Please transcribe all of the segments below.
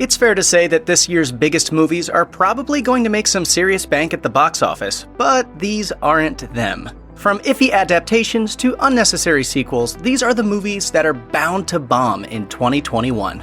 It's fair to say that this year's biggest movies are probably going to make some serious bank at the box office, but these aren't them. From iffy adaptations to unnecessary sequels, these are the movies that are bound to bomb in 2021.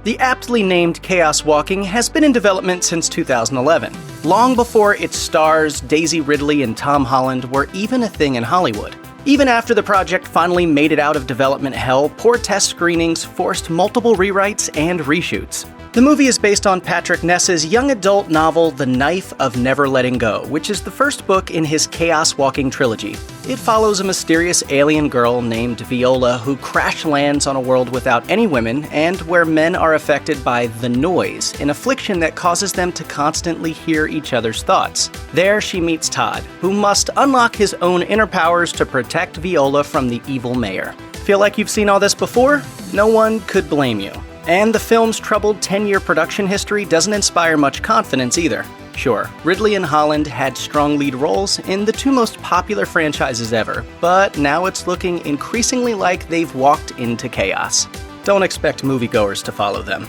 The aptly named Chaos Walking has been in development since 2011, long before its stars Daisy Ridley and Tom Holland were even a thing in Hollywood. Even after the project finally made it out of development hell, poor test screenings forced multiple rewrites and reshoots. The movie is based on Patrick Ness's young adult novel The Knife of Never Letting Go, which is the first book in his Chaos Walking trilogy. It follows a mysterious alien girl named Viola who crash lands on a world without any women and where men are affected by the noise, an affliction that causes them to constantly hear each other's thoughts. There she meets Todd, who must unlock his own inner powers to protect Viola from the evil mayor. Feel like you've seen all this before? No one could blame you. And the film's troubled 10-year production history doesn't inspire much confidence either. Sure, Ridley and Holland had strong lead roles in the two most popular franchises ever, but now it's looking increasingly like they've walked into chaos. Don't expect moviegoers to follow them.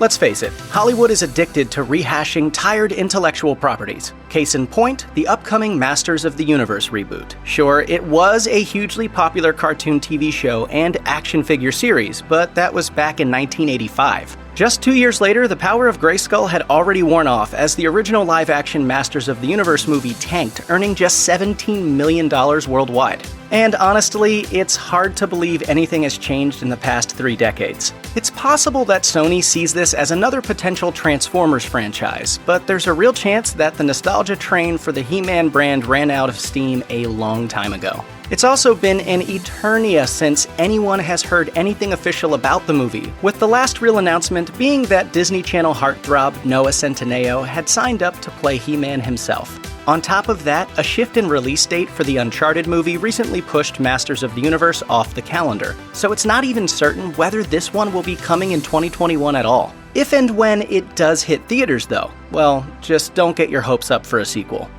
Let's face it, Hollywood is addicted to rehashing tired intellectual properties. Case in point, the upcoming Masters of the Universe reboot. Sure, it was a hugely popular cartoon TV show and action figure series, but that was back in 1985. Just 2 years later, the power of Grayskull had already worn off as the original live-action Masters of the Universe movie tanked, earning just $17 million worldwide. And honestly, it's hard to believe anything has changed in the past 3 decades. It's possible that Sony sees this as another potential Transformers franchise, but there's a real chance that the nostalgia train for the He-Man brand ran out of steam a long time ago. It's also been an eternia since anyone has heard anything official about the movie, with the last real announcement being that Disney Channel heartthrob Noah Centineo had signed up to play He-Man himself. On top of that, a shift in release date for the Uncharted movie recently pushed Masters of the Universe off the calendar, so it's not even certain whether this one will be coming in 2021 at all. If and when it does hit theaters though, well, just don't get your hopes up for a sequel.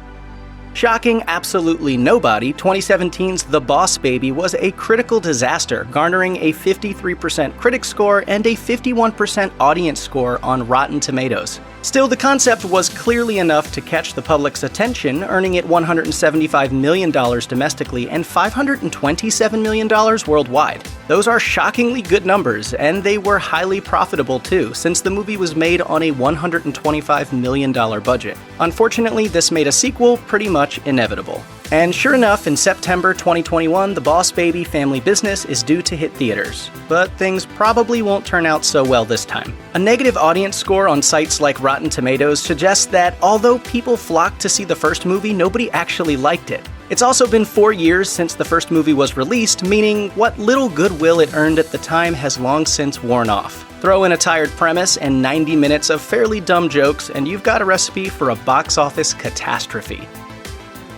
Shocking absolutely nobody, 2017's The Boss Baby was a critical disaster, garnering a 53% critic score and a 51% audience score on Rotten Tomatoes. Still, the concept was clearly enough to catch the public's attention, earning it $175 million domestically and $527 million worldwide. Those are shockingly good numbers, and they were highly profitable too, since the movie was made on a $125 million budget. Unfortunately, this made a sequel pretty much inevitable. And sure enough, in September 2021, The Boss Baby Family Business is due to hit theaters. But things probably won't turn out so well this time. A negative audience score on sites like Rotten Tomatoes suggests that although people flocked to see the first movie, nobody actually liked it. It's also been 4 years since the first movie was released, meaning what little goodwill it earned at the time has long since worn off. Throw in a tired premise and 90 minutes of fairly dumb jokes, and you've got a recipe for a box office catastrophe.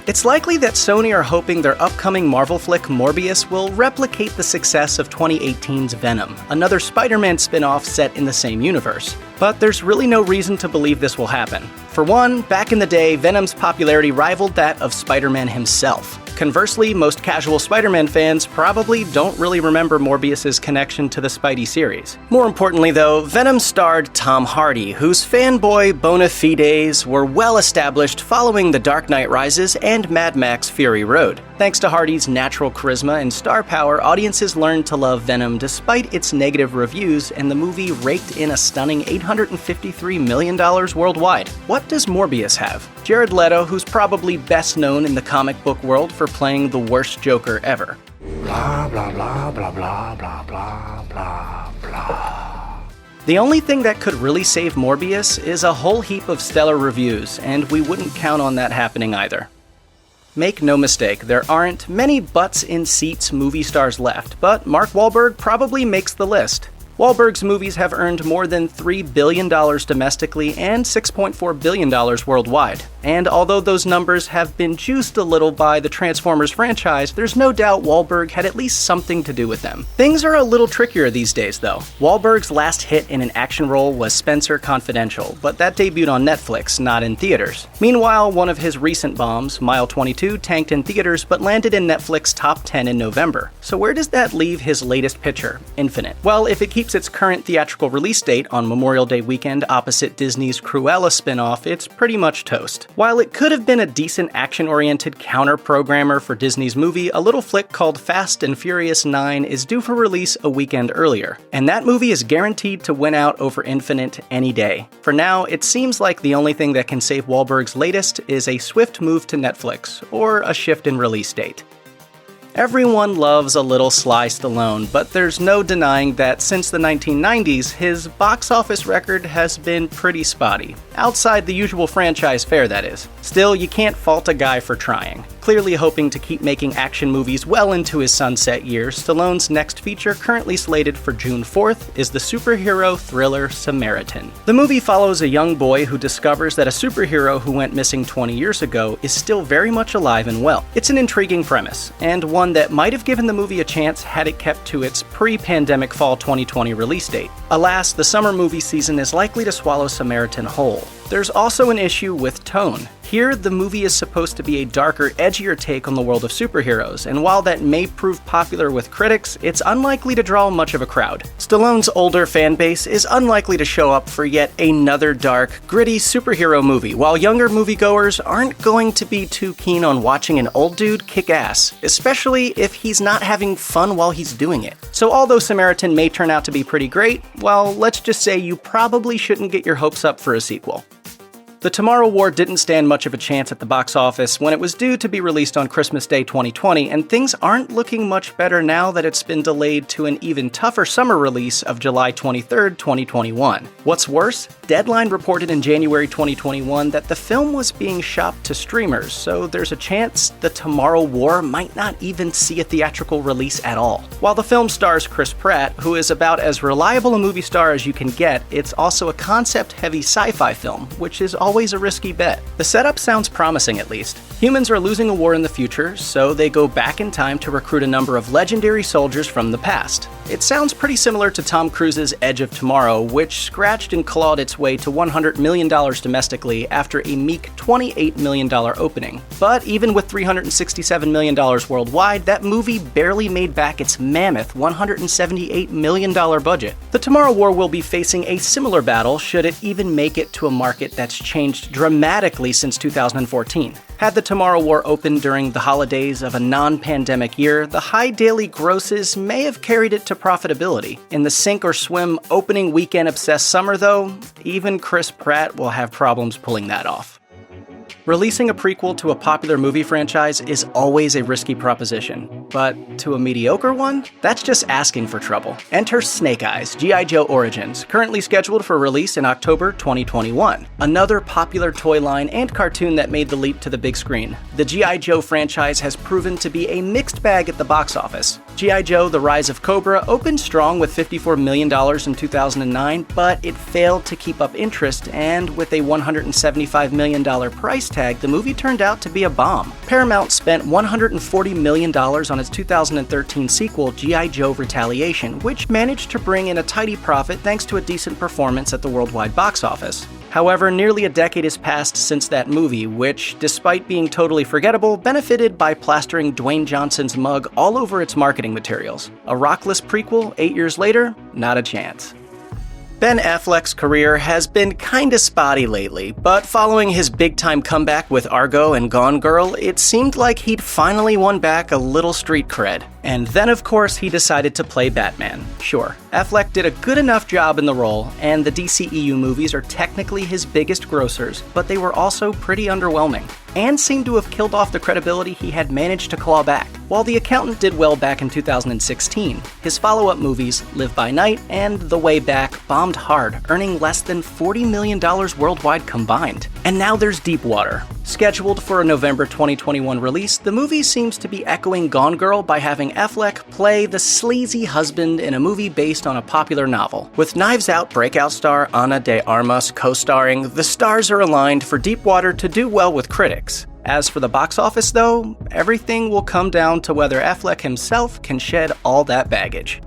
It's likely that Sony are hoping their upcoming Marvel flick Morbius will replicate the success of 2018's Venom, another Spider-Man spin-off set in the same universe. But there's really no reason to believe this will happen. For one, back in the day, Venom's popularity rivaled that of Spider-Man himself. Conversely, most casual Spider-Man fans probably don't really remember Morbius's connection to the Spidey series. More importantly though, Venom starred Tom Hardy, whose fanboy bona fides were well established following The Dark Knight Rises and Mad Max Fury Road. Thanks to Hardy's natural charisma and star power, audiences learned to love Venom despite its negative reviews, and the movie raked in a stunning $853 million worldwide. What does Morbius have? Jared Leto, who's probably best known in the comic book world for playing the worst Joker ever. Blah, blah, blah, blah, blah, blah, blah, blah, blah. The only thing that could really save Morbius is a whole heap of stellar reviews, and we wouldn't count on that happening either. Make no mistake, there aren't many butts in seats movie stars left, but Mark Wahlberg probably makes the list. Wahlberg's movies have earned more than $3 billion domestically and $6.4 billion worldwide. And although those numbers have been juiced a little by the Transformers franchise, there's no doubt Wahlberg had at least something to do with them. Things are a little trickier these days though. Wahlberg's last hit in an action role was Spencer Confidential, but that debuted on Netflix, not in theaters. Meanwhile, one of his recent bombs, Mile 22, tanked in theaters but landed in Netflix top 10 in November. So where does that leave his latest picture, Infinite? Well, if it keeps its current theatrical release date on Memorial Day weekend opposite Disney's Cruella spin-off, it's pretty much toast. While it could have been a decent action-oriented counter-programmer for Disney's movie, a little flick called Fast and Furious 9 is due for release a weekend earlier. And that movie is guaranteed to win out over Infinite any day. For now, it seems like the only thing that can save Wahlberg's latest is a swift move to Netflix, or a shift in release date. Everyone loves a little Sly Stallone, but there's no denying that since the 1990s, his box office record has been pretty spotty. Outside the usual franchise fare, that is. Still, you can't fault a guy for trying. Clearly hoping to keep making action movies well into his sunset years, Stallone's next feature, currently slated for June 4th, is the superhero thriller Samaritan. The movie follows a young boy who discovers that a superhero who went missing 20 years ago is still very much alive and well. It's an intriguing premise, and one that might have given the movie a chance had it kept to its pre-pandemic fall 2020 release date. Alas, the summer movie season is likely to swallow Samaritan whole. There's also an issue with tone. Here, the movie is supposed to be a darker, edgier take on the world of superheroes, and while that may prove popular with critics, it's unlikely to draw much of a crowd. Stallone's older fan base is unlikely to show up for yet another dark, gritty superhero movie, while younger moviegoers aren't going to be too keen on watching an old dude kick ass, especially if he's not having fun while he's doing it. So although Samaritan may turn out to be pretty great, well, let's just say you probably shouldn't get your hopes up for a sequel. The Tomorrow War didn't stand much of a chance at the box office when it was due to be released on Christmas Day 2020, and things aren't looking much better now that it's been delayed to an even tougher summer release of July 23, 2021. What's worse, Deadline reported in January 2021 that the film was being shopped to streamers, so there's a chance The Tomorrow War might not even see a theatrical release at all. While the film stars Chris Pratt, who is about as reliable a movie star as you can get, it's also a concept-heavy sci-fi film, which is always a risky bet. The setup sounds promising at least. Humans are losing a war in the future, so they go back in time to recruit a number of legendary soldiers from the past. It sounds pretty similar to Tom Cruise's Edge of Tomorrow, which scratched and clawed its way to $100 million domestically after a meek $28 million opening. But even with $367 million worldwide, that movie barely made back its mammoth $178 million budget. The Tomorrow War will be facing a similar battle should it even make it to a market that's changed dramatically since 2014. Had The Tomorrow War opened during the holidays of a non-pandemic year, the high daily grosses may have carried it to profitability. In the sink or swim opening weekend-obsessed summer though, even Chris Pratt will have problems pulling that off. Releasing a prequel to a popular movie franchise is always a risky proposition, but to a mediocre one? That's just asking for trouble. Enter Snake Eyes, G.I. Joe Origins, currently scheduled for release in October 2021. Another popular toy line and cartoon that made the leap to the big screen. The G.I. Joe franchise has proven to be a mixed bag at the box office. G.I. Joe: The Rise of Cobra opened strong with $54 million in 2009, but it failed to keep up interest, and with a $175 million price tag, the movie turned out to be a bomb. Paramount spent $140 million on its 2013 sequel, G.I. Joe: Retaliation, which managed to bring in a tidy profit thanks to a decent performance at the worldwide box office. However, nearly a decade has passed since that movie, which, despite being totally forgettable, benefited by plastering Dwayne Johnson's mug all over its marketing materials. A rockless prequel 8 years later? Not a chance. Ben Affleck's career has been kinda spotty lately, but following his big-time comeback with Argo and Gone Girl, it seemed like he'd finally won back a little street cred. And then, of course, he decided to play Batman. Sure, Affleck did a good enough job in the role, and the DCEU movies are technically his biggest grossers, but they were also pretty underwhelming, and seemed to have killed off the credibility he had managed to claw back. While The Accountant did well back in 2016, his follow-up movies, Live by Night and The Way Back, bombed hard, earning less than $40 million worldwide combined. And now there's Deep Water, Scheduled for a November 2021 release, the movie seems to be echoing Gone Girl by having Affleck play the sleazy husband in a movie based on a popular novel. With Knives Out breakout star Ana de Armas co-starring, the stars are aligned for Deepwater to do well with critics. As for the box office though, everything will come down to whether Affleck himself can shed all that baggage.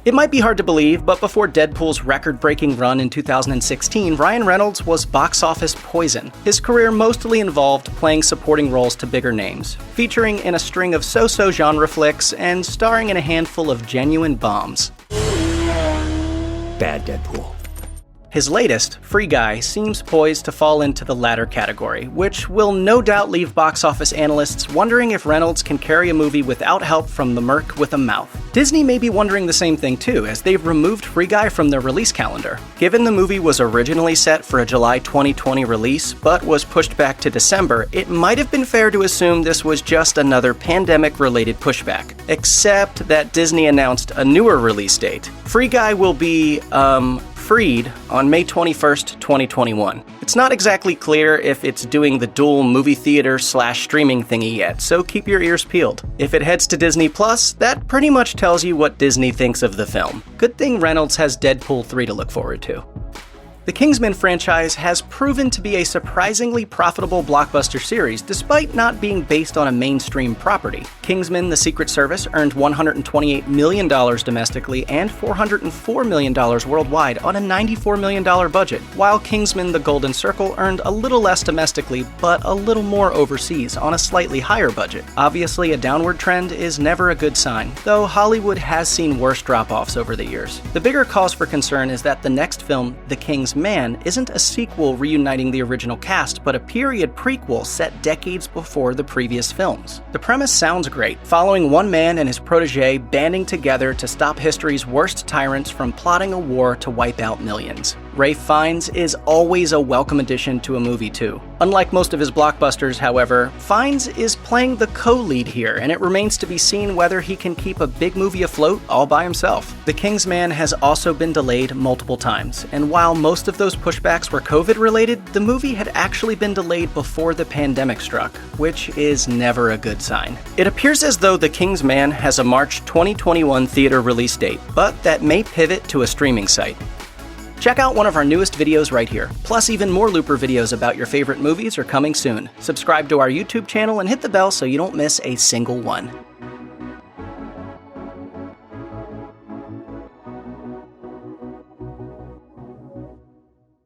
It might be hard to believe, but before Deadpool's record-breaking run in 2016, Ryan Reynolds was box office poison. His career mostly involved playing supporting roles to bigger names, featuring in a string of so-so genre flicks and starring in a handful of genuine bombs. Bad Deadpool. His latest, Free Guy, seems poised to fall into the latter category, which will no doubt leave box office analysts wondering if Reynolds can carry a movie without help from the Merc with a mouth. Disney may be wondering the same thing too, as they've removed Free Guy from their release calendar. Given the movie was originally set for a July 2020 release, but was pushed back to December, it might have been fair to assume this was just another pandemic-related pushback. Except that Disney announced a newer release date. Free Guy will be, freed on May 21st, 2021. It's not exactly clear if it's doing the dual movie theater/streaming thingy yet, so keep your ears peeled. If it heads to Disney Plus, that pretty much tells you what Disney thinks of the film. Good thing Reynolds has Deadpool 3 to look forward to. The Kingsman franchise has proven to be a surprisingly profitable blockbuster series despite not being based on a mainstream property. Kingsman: The Secret Service earned $128 million domestically and $404 million worldwide on a $94 million budget, while Kingsman: The Golden Circle earned a little less domestically but a little more overseas on a slightly higher budget. Obviously, a downward trend is never a good sign, though Hollywood has seen worse drop-offs over the years. The bigger cause for concern is that the next film, The King's Man, isn't a sequel reuniting the original cast, but a period prequel set decades before the previous films. The premise sounds great, following one man and his protege banding together to stop history's worst tyrants from plotting a war to wipe out millions. Ralph Fiennes is always a welcome addition to a movie too. Unlike most of his blockbusters, however, Fiennes is playing the co-lead here, and it remains to be seen whether he can keep a big movie afloat all by himself. The King's Man has also been delayed multiple times, and while most of those pushbacks were COVID-related, the movie had actually been delayed before the pandemic struck, which is never a good sign. It appears as though The King's Man has a March 2021 theater release date, but that may pivot to a streaming site. Check out one of our newest videos right here. Plus, even more Looper videos about your favorite movies are coming soon. Subscribe to our YouTube channel and hit the bell so you don't miss a single one.